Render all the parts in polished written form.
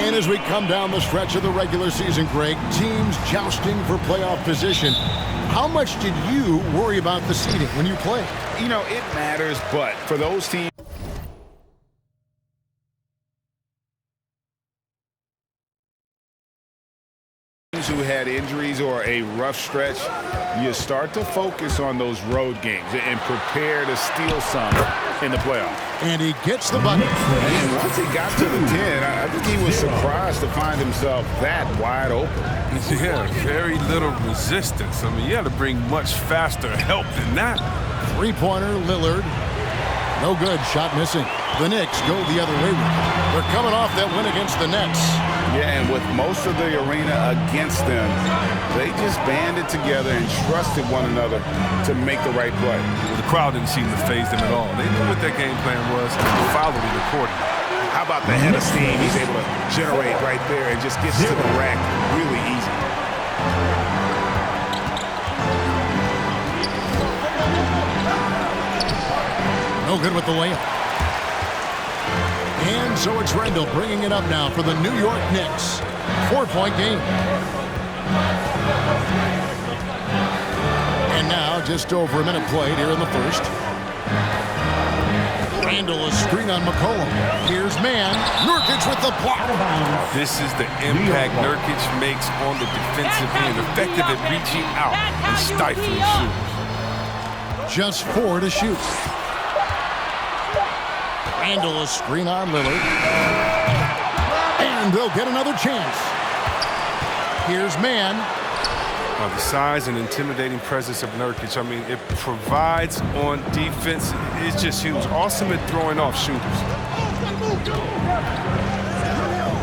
And as we come down the stretch of the regular season, Greg, teams jousting for playoff position. How much did you worry about the seeding when you played? You know, it matters, but for those teams who had injuries or a rough stretch, you start to focus on those road games and prepare to steal some in the playoffs. And he gets the bucket. And once he got to the 10, I think he was surprised to find himself that wide open. Yeah, very little resistance. I mean, you had to bring much faster help than that. Three-pointer, Lillard. No good, shot missing. The Knicks go the other way with it. They're coming off that win against the Nets. Yeah, and with most of the arena against them, they just banded together and trusted one another to make the right play. Well, the crowd didn't seem to faze them at all. They knew what their game plan was and followed it accordingly. How about the head of steam he's able to generate right there and just gets to the rack really easy. No good with the layup. And so it's Randall bringing it up now for the New York Knicks. 4-point game. And now just over a minute played here in the first. Randall, a screen on McCollum. Here's man. Nurkic with the block. This is the impact Nurkic makes on the defensive end. Effective at reaching out and stifling shooters. Just 4 to shoot. Randall, a screen on Lillard. And they'll get another chance. Here's man. The size and intimidating presence of Nurkic, I mean, it provides on defense. It's just huge. Awesome at throwing off shooters.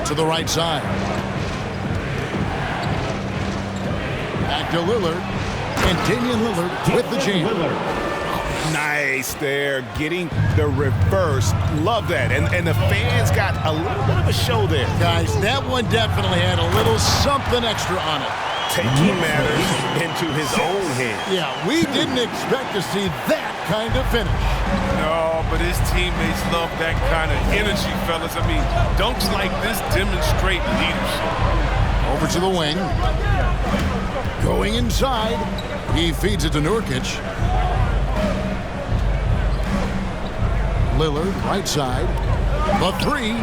To the right side. Back to Lillard. And Damian Lillard with the jam. Nice there, getting the reverse. Love that. And the fans got a little bit of a show there. Guys, that one definitely had a little something extra on it. Taking matters into his own hands. Yeah, we didn't expect to see that kind of finish. No, but his teammates love that kind of energy, fellas. I mean, dunks like this demonstrate leadership. Over to the wing. Going inside. He feeds it to Nurkic. Lillard, right side. The three.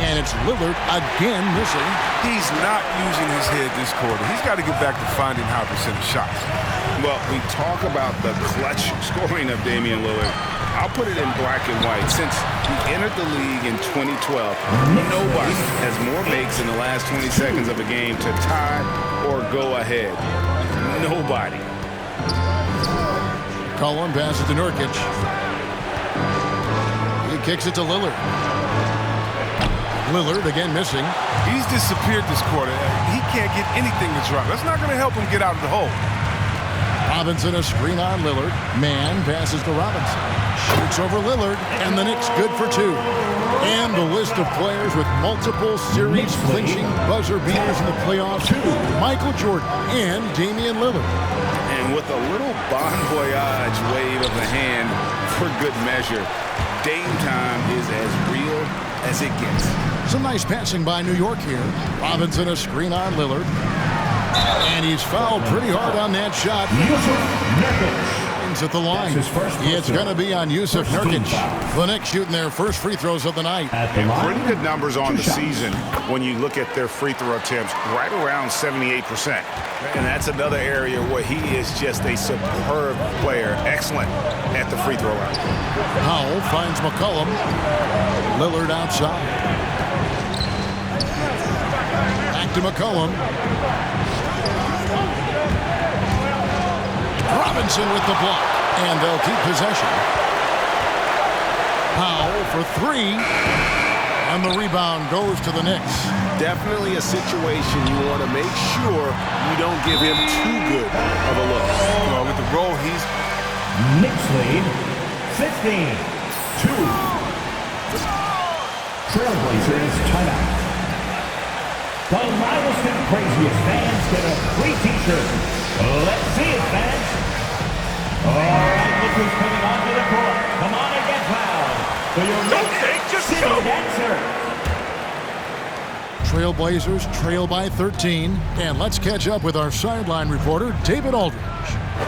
And it's Lillard again missing. He's not using his head this quarter. He's got to get back to finding high percentage shots. Well, we talk about the clutch scoring of Damian Lillard. I'll put it in black and white. Since he entered the league in 2012, nobody has more makes in the last 20 seconds of a game to tie or go ahead. Nobody. Collin passes to Nurkic. He kicks it to Lillard. Lillard again missing. He's disappeared this quarter. He can't get anything to drop. That's not going to help him get out of the hole. Robinson a screen on Lillard. Man passes to Robinson. Shoots over Lillard, and the Knicks good for 2. And the list of players with multiple series clinching buzzer beaters in the playoffs: Michael Jordan and Damian Lillard. And with a little bon voyage wave of the hand for good measure, Dame time is as real as it gets. Some nice passing by New York here. Robinson a screen on Lillard. And he's fouled pretty hard on that shot. At the line. It's going to be on Yusuf Nurkic. The Knicks shooting their first free throws of the night. Pretty good numbers on the season when you look at their free throw attempts, right around 78%. And that's another area where he is just a superb player. Excellent at the free throw line. Powell finds McCollum. Lillard outside. Back to McCollum. Robinson with the block, and they'll keep possession. Powell for 3, and the rebound goes to the Knicks. Definitely a situation you want to make sure you don't give him too good of a look. Well, with the roll, he's... Knicks lead, 15-2. Trailblazers timeout. The loudest and craziest fans get a free t-shirt. Let's see it, fans. All right, look who's coming onto the court. Come on and get fouled. For your City Dancer. Trailblazers trail by 13. And let's catch up with our sideline reporter, David Aldridge.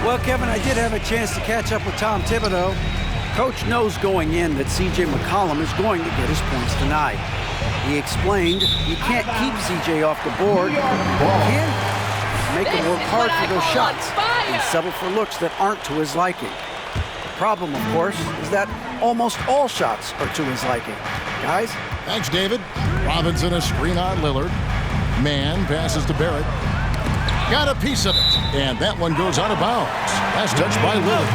Well, Kevin, I did have a chance to catch up with Tom Thibodeau. Coach knows going in that C.J. McCollum is going to get his points tonight. He explained you can't keep C.J. off the board. You can make him work hard for those shots and settle for looks that aren't to his liking. The problem, of course, is that almost all shots are to his liking. Guys? Thanks, David. Robinson a screen on Lillard. Man passes to Barrett. Got a piece of it. And that one goes out of bounds. Last touch by Lillard.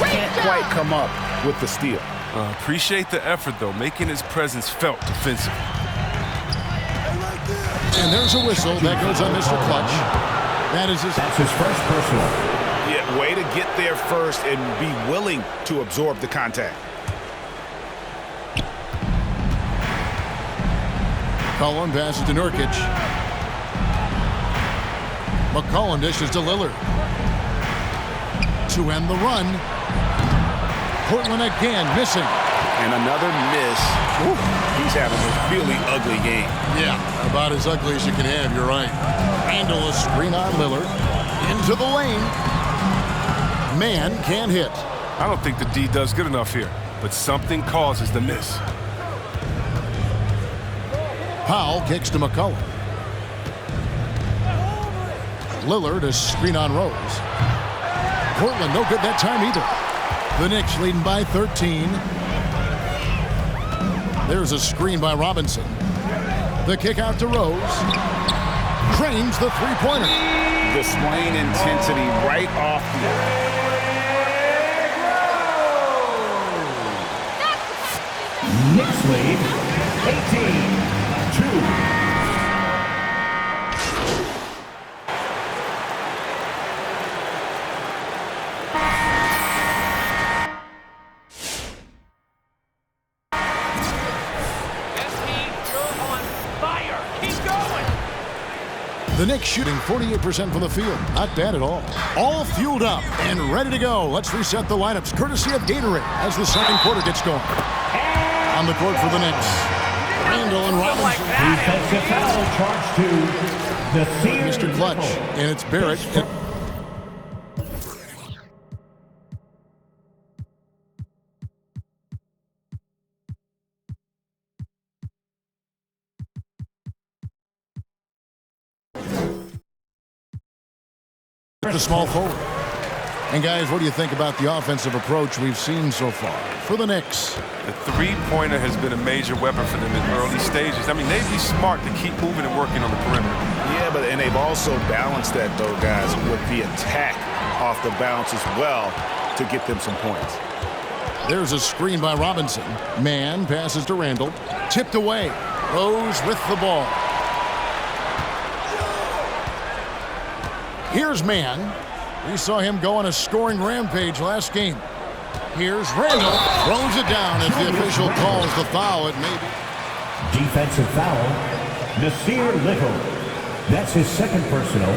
Can't quite come up with the steal. Appreciate the effort, though, making his presence felt defensively. And there's a whistle that goes on Mr. Clutch. That's his first personal. Yeah, way to get there first and be willing to absorb the contact. McCollum passes to Nurkic. McCollum dishes to Lillard. To end the run. Portland again missing. And another miss. Ooh, he's having a really ugly game. Yeah, about as ugly as you can have, you're right. Randle a screen on Lillard. Into the lane. Man can't hit. I don't think the D does good enough here, but something causes the miss. Powell kicks to McCollum. Lillard a screen on Rose. Portland no good that time either. The Knicks leading by 13. There's a screen by Robinson. The kick out to Rose. Cranes the three-pointer. Displaying intensity right off the Knicks lead 18-2. The Knicks shooting 48% from the field. Not bad at all. All fueled up and ready to go. Let's reset the lineups courtesy of Gatorade as the second quarter gets going. On the court for the Knicks, Randle and Robinson. Defensive foul charged to the Mr. Clutch, and it's Barrett. The small forward. And guys, what do you think about the offensive approach we've seen so far for the Knicks? The three-pointer has been a major weapon for them in early stages. I mean, they'd be smart to keep moving and working on the perimeter. Yeah, and they've also balanced that, though, guys, with the attack off the bounce as well to get them some points. There's a screen by Robinson. Man passes to Randle. Tipped away. Rose with the ball. Here's Man. We saw him go on a scoring rampage last game. Here's Randle. Throws it down as the official calls the foul. It may be. Defensive foul, Nasir Little. That's his second personal,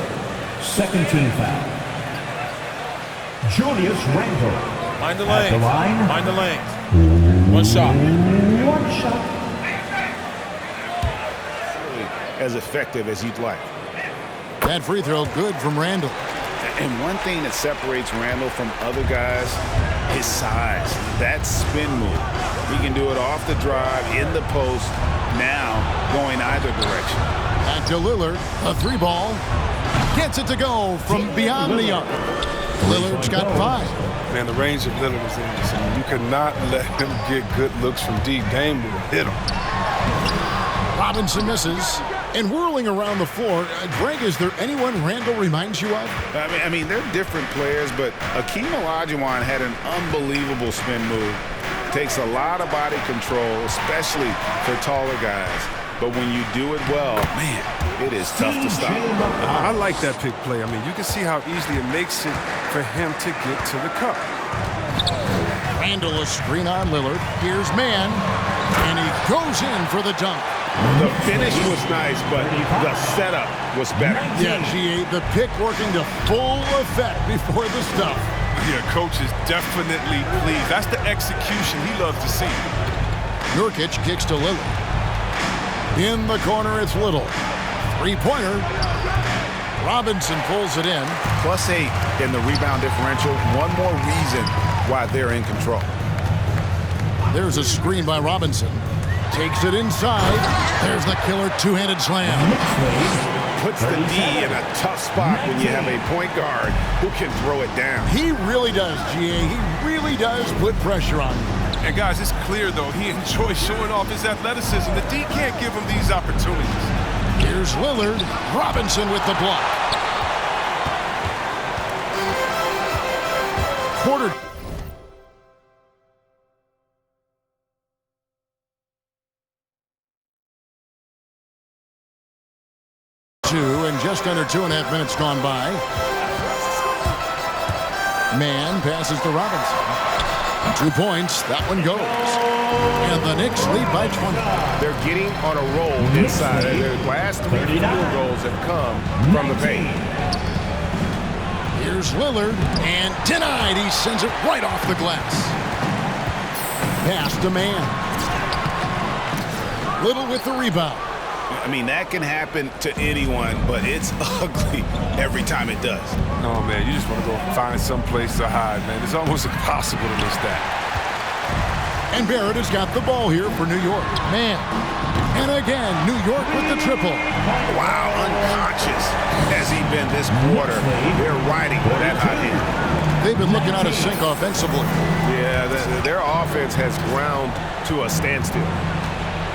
second team foul. Julius Randle. Mind the At lane. the line. Mind the lane. One shot. One shot. As effective as you'd like. That free throw good from Randle. And one thing that separates Randle from other guys, his size. That spin move. He can do it off the drive, in the post, now going either direction. Back to Lillard. A three ball. Gets it to go from beyond the arc. Lillard's got 5. Man, the range of Lillard is in this. I mean, you cannot let him get good looks from deep. Dame will hit him. Robinson misses. And whirling around the floor, Greg, is there anyone Randle reminds you of? I mean, they're different players, but Akeem Olajuwon had an unbelievable spin move. Takes a lot of body control, especially for taller guys. But when you do it well, man, it is tough to stop. I like that pick play. I mean, you can see how easily it makes it for him to get to the cup. Randle a screen on Lillard. Here's Man. And he goes in for the dunk. The finish was nice, but the setup was better. Yeah, G8, the pick working to full effect before the stuff. Yeah, coach is definitely pleased. That's the execution he loves to see. Nurkic kicks to Lillard. In the corner, it's Little. Three-pointer. Robinson pulls it in. +8 in the rebound differential. One more reason why they're in control. There's a screen by Robinson. Takes it inside. There's the killer two-handed slam. Puts the D in a tough spot when you have a point guard who can throw it down. He really does, GA. He really does put pressure on you. And guys, it's clear, though, he enjoys showing off his athleticism. The D can't give him these opportunities. Here's Lillard. Robinson with the block. Quarter. And just under 2.5 minutes gone by. Man passes to Robinson. 2 points. That one goes. And the Knicks lead by 20. They're getting on a roll inside. Their last 3 field goals have come from the paint. Here's Lillard. And denied. He sends it right off the glass. Pass to Man. Little with the rebound. I mean, that can happen to anyone, but it's ugly every time it does. Oh, man, you just want to go find some place to hide, man. It's almost impossible to miss that. And Barrett has got the ball here for New York. Man. And again, New York with the triple. Wow, unconscious has he been this quarter. They're riding with that hot hand. They've been looking out of sync offensively. Yeah, their offense has ground to a standstill.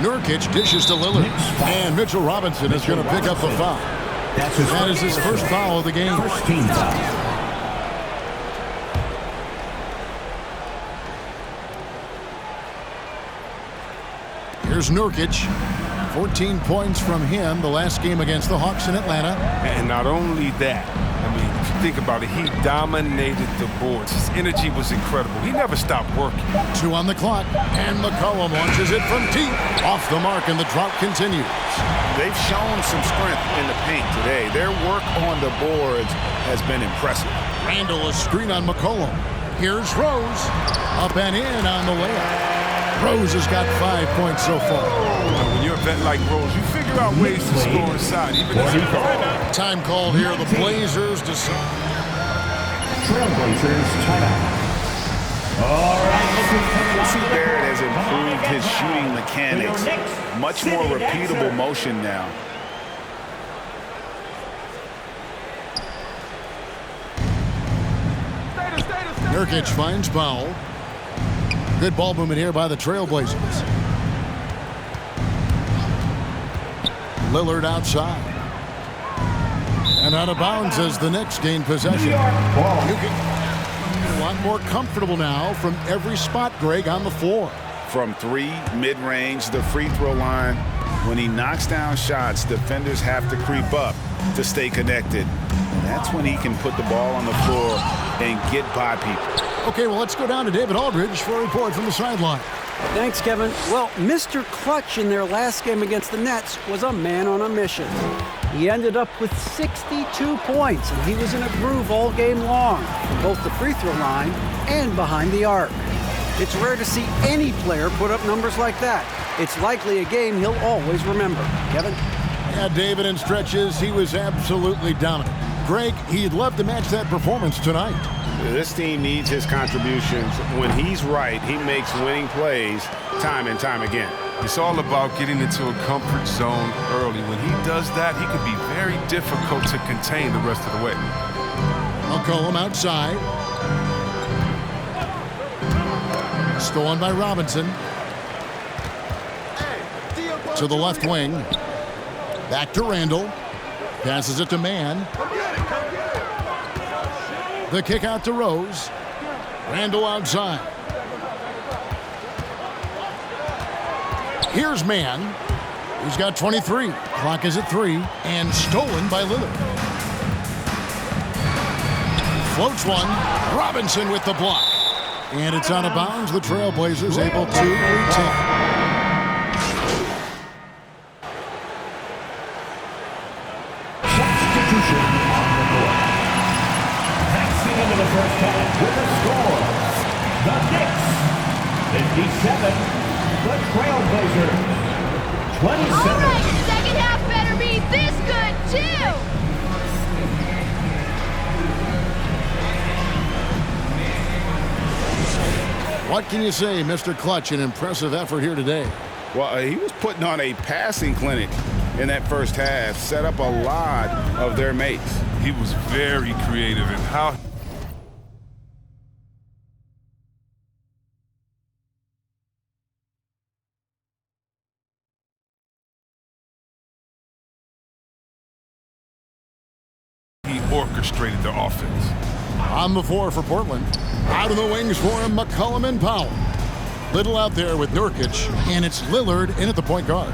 Nurkic dishes to Lillard. And Mitchell Robinson is going to pick up the foul. That is his first foul of the game. First team foul. Here's Nurkic. 14 points from him the last game against the Hawks in Atlanta. And not only that, I mean, if you think about it, he dominated the boards. His energy was incredible. He never stopped working. 2 on the clock, and McCollum launches it from deep. Off the mark, and the drought continues. They've shown some strength in the paint today. Their work on the boards has been impressive. Randall, a screen on McCollum. Here's Rose. Up and in on the layup. Rose has got 5 points so far. When you're a vet like Rose, you figure out ways to score inside, even as you go. Time called here. The Blazers decide. Trailblazers timeout. All right, C. Barrett has improved his shooting mechanics. Much more repeatable motion now. Nurkic finds Powell. Good ball movement here by the Trailblazers. Lillard outside. And out of bounds as the Knicks gain possession. You get a lot more comfortable now from every spot, Greg, on the floor. From 3, mid-range, the free throw line. When he knocks down shots, defenders have to creep up to stay connected. That's when he can put the ball on the floor and get by people. Okay, well, let's go down to David Aldridge for a report from the sideline. Thanks, Kevin. Well, Mr. Clutch in their last game against the Nets was a man on a mission. He ended up with 62 points, and he was in a groove all game long, from both the free throw line and behind the arc. It's rare to see any player put up numbers like that. It's likely a game he'll always remember. Kevin? Yeah, David, in stretches, he was absolutely dominant. Greg, he'd love to match that performance tonight. This team needs his contributions. When he's right, he makes winning plays time and time again. It's all about getting into a comfort zone early. When he does that, he can be very difficult to contain the rest of the way. McCollum outside. Stolen by Robinson. To the left wing. Back to Randall. Passes it to Man. The kick out to Rose. Randall outside. Here's Man. He's got 23. Clock is at 3. And stolen by Lillard. Floats one. Robinson with the block. And it's out of bounds. The Trailblazers able to retain. With a score, the Knicks 57, the Trailblazers 27. right, second half better be this good, too. What can you say, Mr. Clutch? An impressive effort here today. Well, he was putting on a passing clinic in that first half, set up a lot of their mates. He was very creative in how he orchestrated the offense. On the floor for Portland. Out of the wings for him, McCollum and Powell. Little out there with Nurkic, and it's Lillard in at the point guard.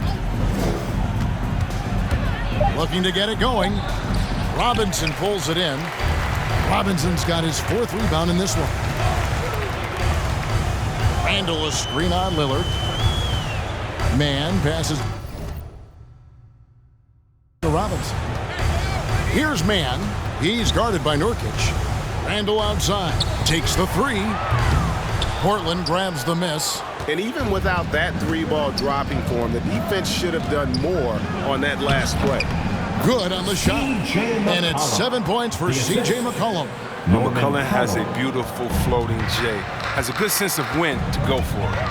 Looking to get it going. Robinson pulls it in. Robinson's got his 4th rebound in this one. Randall a screen on Lillard. Man passes to Robinson. Here's Man. He's guarded by Nurkic. Randall outside. Takes the 3. Portland grabs the miss. And even without that 3-ball dropping for him, the defense should have done more on that last play. Good on the shot. And it's 7 points for C.J. McCollum. McCollum has a beautiful floating J. Has a good sense of when to go for it.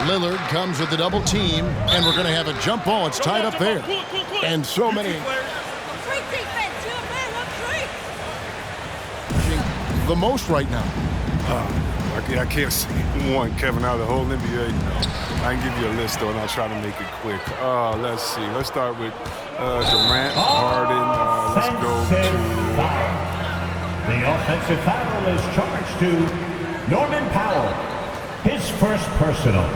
Lillard comes with the double team, and we're going to have a jump ball. It's tied up there. And so many. Great defense, you man, The most right now. I can't see one, Kevin, out of the whole NBA. I can give you a list, though, and I'll try to make it quick. Let's see. Let's start with Durant, Harden. Let's go to... The offensive foul is charged to Norman Powell. His first personal.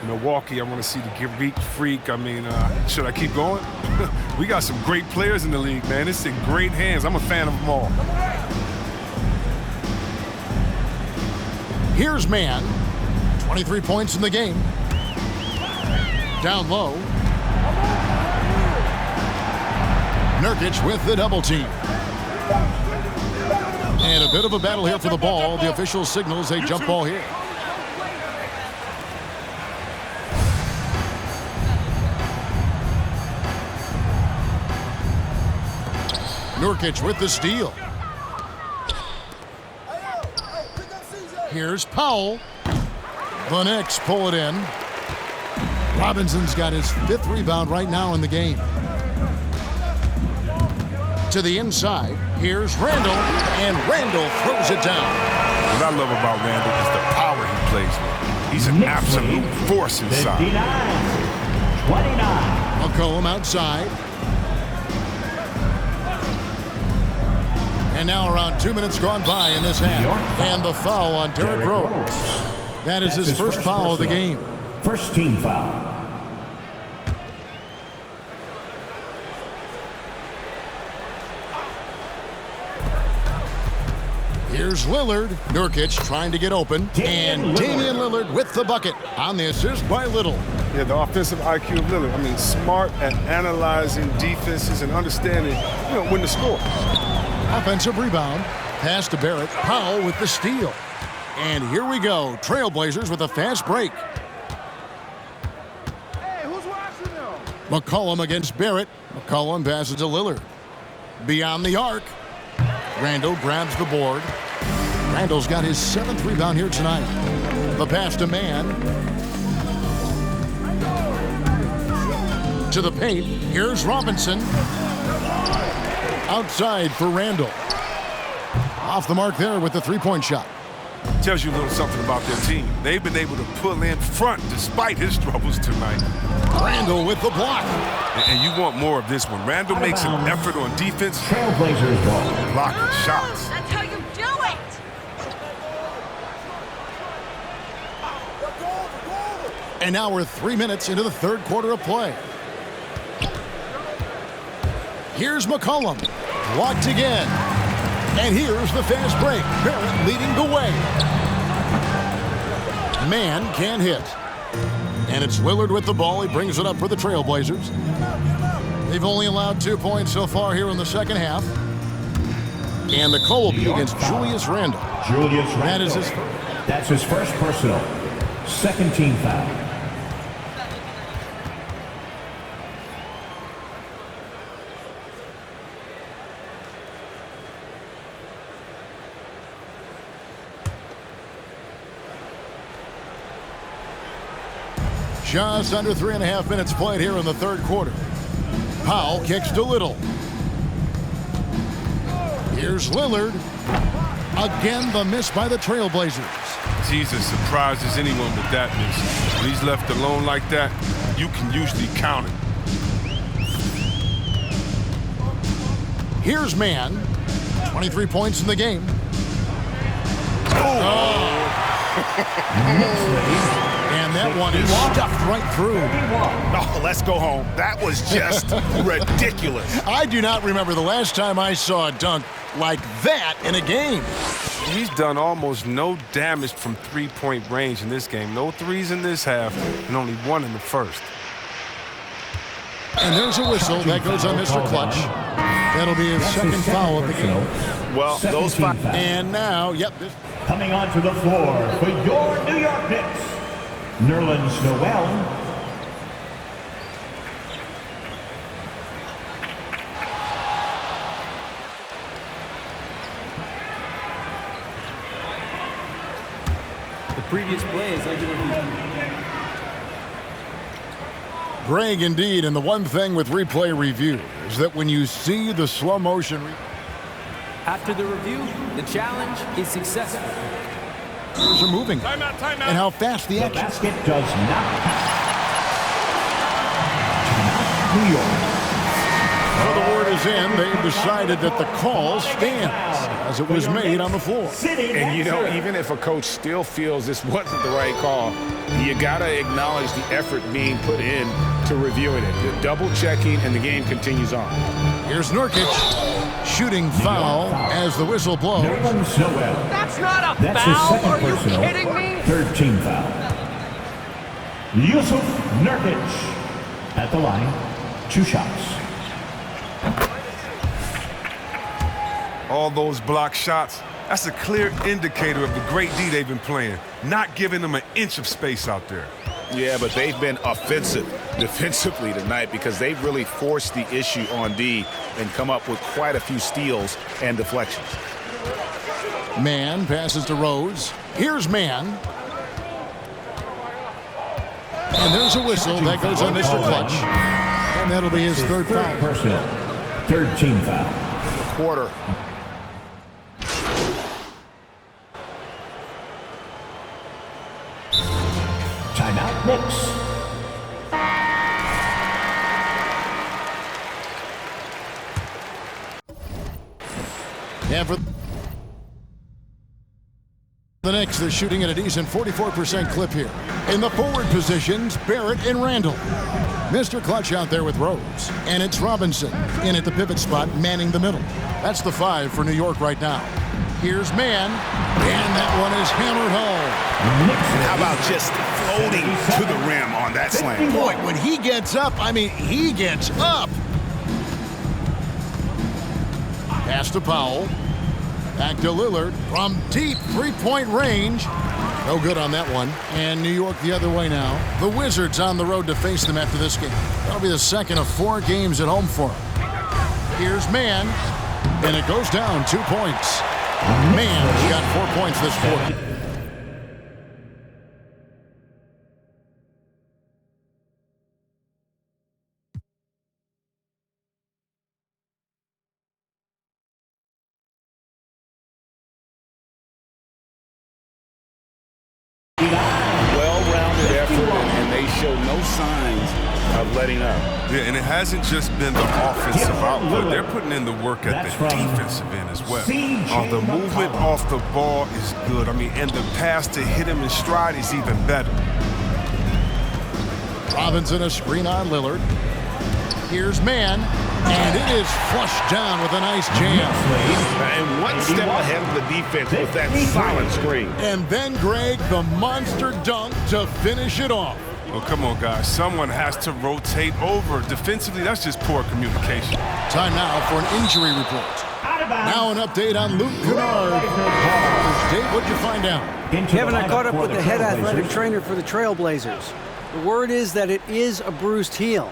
Milwaukee, I want to see the Greek Freak. I mean, should I keep going? We got some great players in the league, man. It's in great hands. I'm a fan of them all. Here's Man. 23 points in the game. Down low. Nurkic with the double team. And a bit of a battle here for the ball. The official signals a jump ball here. Nurkic with the steal. Here's Powell. The Knicks pull it in. Robinson's got his 5th rebound right now in the game. To the inside, here's Randall, and Randall throws it down. What I love about Randall is the power he plays with. He's an absolute force inside. 59-29. McCollum outside. And now around 2 minutes gone by in this half. And the foul on Derrick Rose. That is his first foul of the game. First team foul. Here's Lillard. Nurkic trying to get open. And Damian Lillard with the bucket on the assist by Little. Yeah, the offensive IQ of Lillard. I mean, smart at analyzing defenses and understanding, when to score. Offensive rebound. Pass to Barrett. Powell with the steal. And here we go. Trailblazers with a fast break. Hey, who's watching them? McCollum against Barrett. McCollum passes to Lillard. Beyond the arc. Randall grabs the board. Randall's got his 7th rebound here tonight. The pass to Man. To the paint. Here's Robinson. Outside for Randall. Off the mark there with the 3-point shot. Tells you a little something about their team. They've been able to pull in front despite his troubles tonight. Randall with the block. And you want more of this one. Randall makes an effort on defense. Trailblazers ball. Blocking shots. That's how you do it. And now we're 3 minutes into the 3rd quarter of play. Here's McCollum. Blocked again. And here's the fast break. Barrett leading the way. Man can't hit. And it's Lillard with the ball. He brings it up for the Trailblazers. They've only allowed 2 points so far here in the second half. And the call will be against Julius Randle. Julius Randle. That is his. That's his first personal. Second team foul. Just under 3.5 minutes played here in the third quarter. Powell kicks to Little. Here's Lillard. Again, the miss by the Trailblazers. Jesus surprises anyone with that miss. When he's left alone like that, you can usually count it. Here's Mann. 23 points in the game. And that one is stuffed right through. Oh, let's go home. That was just ridiculous. I do not remember the last time I saw a dunk like that in a game. He's done almost no damage from three-point range in this game. No threes in this half, and only one in the first. And there's a whistle that goes on Mr. Clutch. That'll be his second foul of the game. Well, those five. And now, yep. Coming onto the floor for your New York Knicks, Nerlens Noel. The previous play is under review. Greg, indeed, and the one thing with replay review is that when you see the slow motion. After the review, the challenge is successful. Are moving. Timeout, timeout. And how fast the action. Basket does not count. New York. Well, the word is in. They've decided that the call stands as it was made on the floor. And, you know, even if a coach still feels this wasn't the right call, you got to acknowledge the effort being put in to reviewing it. The double-checking, and the game continues on. Here's Nurkic. Shooting foul as the whistle blows. Nerlens Noel. That's not a That's his foul. second Are you personal. kidding me? Third team foul. Yusuf Nurkic at the line. 2 shots. All those block shots, that's a clear indicator of the great D they've been playing, not giving them an inch of space out there. Yeah, but they've been offensive defensively tonight because they've really forced the issue on D and come up with quite a few steals and deflections. Mann passes to Rose. Here's Mann. And there's a whistle that goes on Mr. Clutch. And that'll be his third foul. Personal. Third team foul. Quarter. Timeout Knicks. And for the Knicks, they're shooting at a decent 44% clip here. In the forward positions, Barrett and Randall. Mr. Clutch out there with Rose. And it's Robinson in at the pivot spot, manning the middle. That's the 5 for New York right now. Here's Mann, and that one is hammered home. How about just floating to the rim on that slam? Boy, when he gets up, I mean, he gets up. Pass to Powell. Back to Lillard from deep three-point range. No good on that one. And New York the other way now. The Wizards on the road to face them after this game. That'll be the second of 4 games at home for them. Here's Mann, and it goes down 2 points. Mann's got 4 points this quarter. Well-rounded effort, and they show no signs of letting up. Yeah, and it hasn't just been the offensive output. They're putting in the work at the defensive end as well. The movement off the ball is good. I mean, and the pass to hit him in stride is even better. Robinson a screen on Lillard. Here's Mann, and it is flushed down with a nice jam. And one step ahead of the defense with that solid screen. And then, Greg, the monster dunk to finish it off. Well, come on, guys. Someone has to rotate over. Defensively, that's just poor communication. Time now for an injury report. Now an update on Luke Kennard. Dave, what'd you find out? Kevin, I caught up with the head athletic trainer for the Trailblazers. The word is that it is a bruised heel,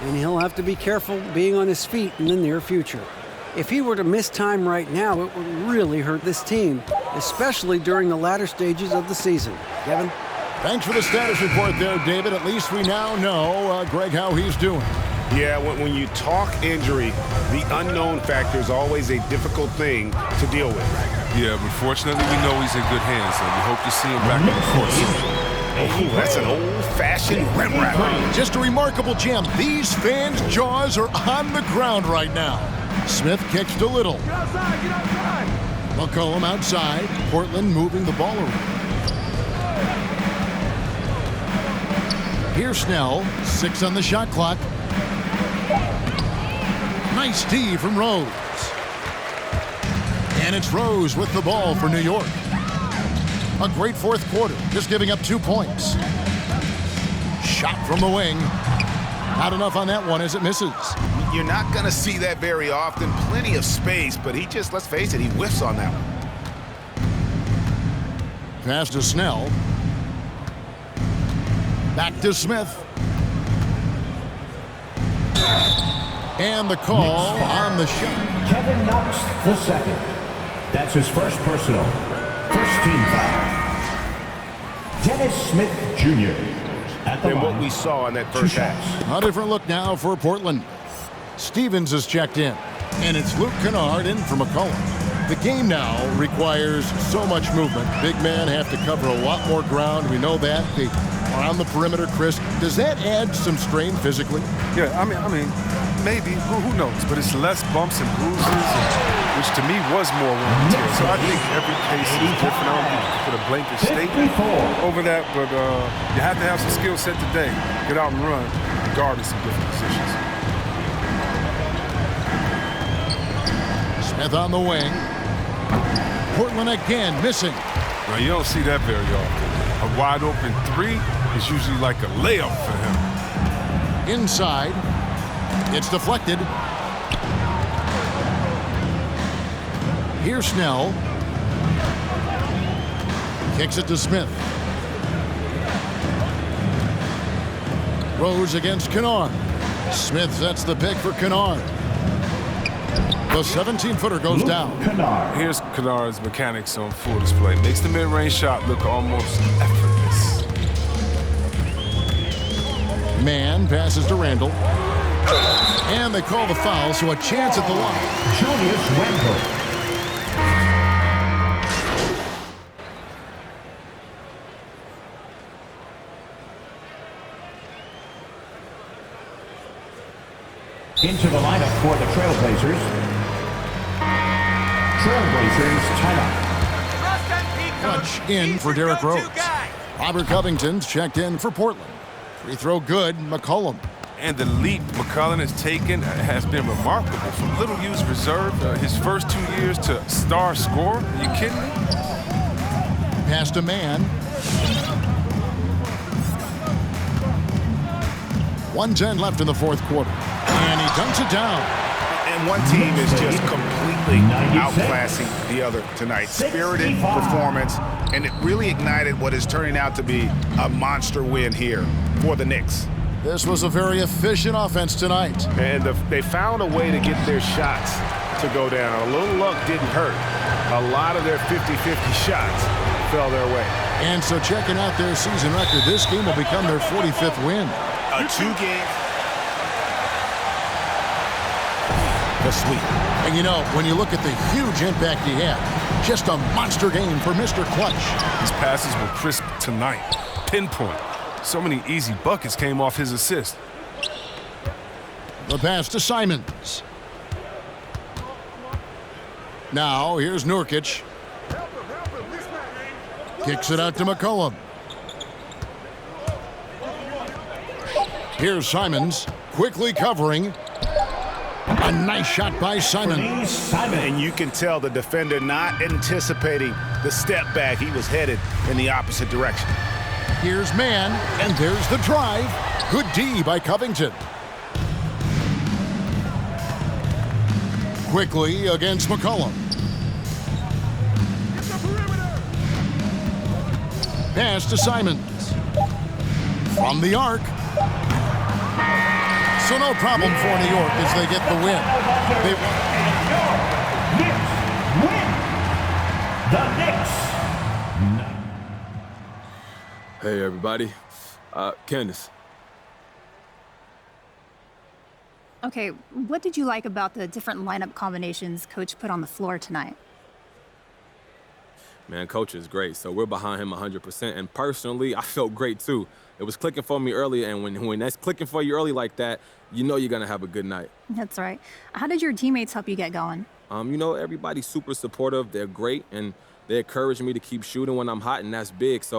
and he'll have to be careful being on his feet in the near future. If he were to miss time right now, it would really hurt this team, especially during the latter stages of the season. Kevin? Thanks for the status report there, David. At least we now know, Greg, how he's doing. Yeah, when you talk injury, the unknown factor is always a difficult thing to deal with. Yeah, but fortunately, we know he's in good hands, and we hope to see him back on the court soon. Oh, that's an old-fashioned rim wrap. Just a remarkable gem. These fans' jaws are on the ground right now. Smith kicks to Little. Get outside! McCollum outside. Portland moving the ball around. Here's Snell. 6 on the shot clock. Nice D from Rose. And it's Rose with the ball for New York. A great fourth quarter, just giving up 2 points. Shot from the wing. Not enough on that one as it misses. You're not going to see that very often. Plenty of space, but he just, let's face it, he whiffs on that one. Pass to Snell. Back to Smith. And the call on the shot. Kevin Knox the second. That's his first personal. First team foul. Dennis Smith Jr. at the And line. what we saw in that first half. A different look now for Portland. Stevens is checked in. And it's Luke Kennard in for McCollum. The game now requires so much movement. Big men have to cover a lot more ground. We know that. They are on the perimeter, Chris. Does that add some strain physically? Yeah, I mean, maybe. Who knows? But it's less bumps and bruises, which to me was more wear and tear. So I think every case is different. I don't think you can put a blanket statement over that, but you have to have some skill set today. Get out and run, regardless of different positions. Smith on the wing. Portland again missing. Now, you don't see that very often. A wide open three is usually like a layup for him. Inside. It's deflected. Here's Snell. Kicks it to Smith. Rose against Kennard. Smith sets the pick for Kennard. The 17-footer goes down. Here's Kennard's mechanics on full display. Makes the mid-range shot look almost effortless. Man passes to Randall. And they call the foul, so a chance at the line. Julius Randle. Into the lineup for the Trailblazers. Trailblazers timeout. Clutch in for Derrick Rose. Robert Covington's checked in for Portland. Free throw good, McCollum. And the leap McCollum has taken has been remarkable. From little used reserve, his first 2 years to star scorer. Are you kidding me? Pass to Man. 1:10 left in the fourth quarter. And he dunks it down. And one team is just completely outclassing the other tonight. Spirited performance, and it really ignited what is turning out to be a monster win here for the Knicks. This was a very efficient offense tonight. And they found a way to get their shots to go down. A little luck didn't hurt. A lot of their 50-50 shots fell their way. And so checking out their season record, this game will become their 45th win. A 2-game. The sweep. And you know, when you look at the huge impact he had, just a monster game for Mr. Clutch. His passes were crisp tonight. Pinpoint. So many easy buckets came off his assist. The pass to Simons. Now, here's Nurkic. Kicks it out to McCollum. Here's Simons, quickly covering. A nice shot by Simons. And you can tell the defender not anticipating the step back. He was headed in the opposite direction. Here's Man, and there's the drive. Good D by Covington. Quickly against McCollum. Pass to Simons. From the arc. So no problem for New York as they get the win. They Knicks win. The Knicks. Hey, everybody. Candace. Okay, what did you like about the different lineup combinations Coach put on the floor tonight? Man, Coach is great, so we're behind him 100%. And personally, I felt great, too. It was clicking for me earlier, and when that's clicking for you early like that, you know you're going to have a good night. That's right. How did your teammates help you get going? You know, everybody's super supportive. They're great, and they encourage me to keep shooting when I'm hot, and that's big. So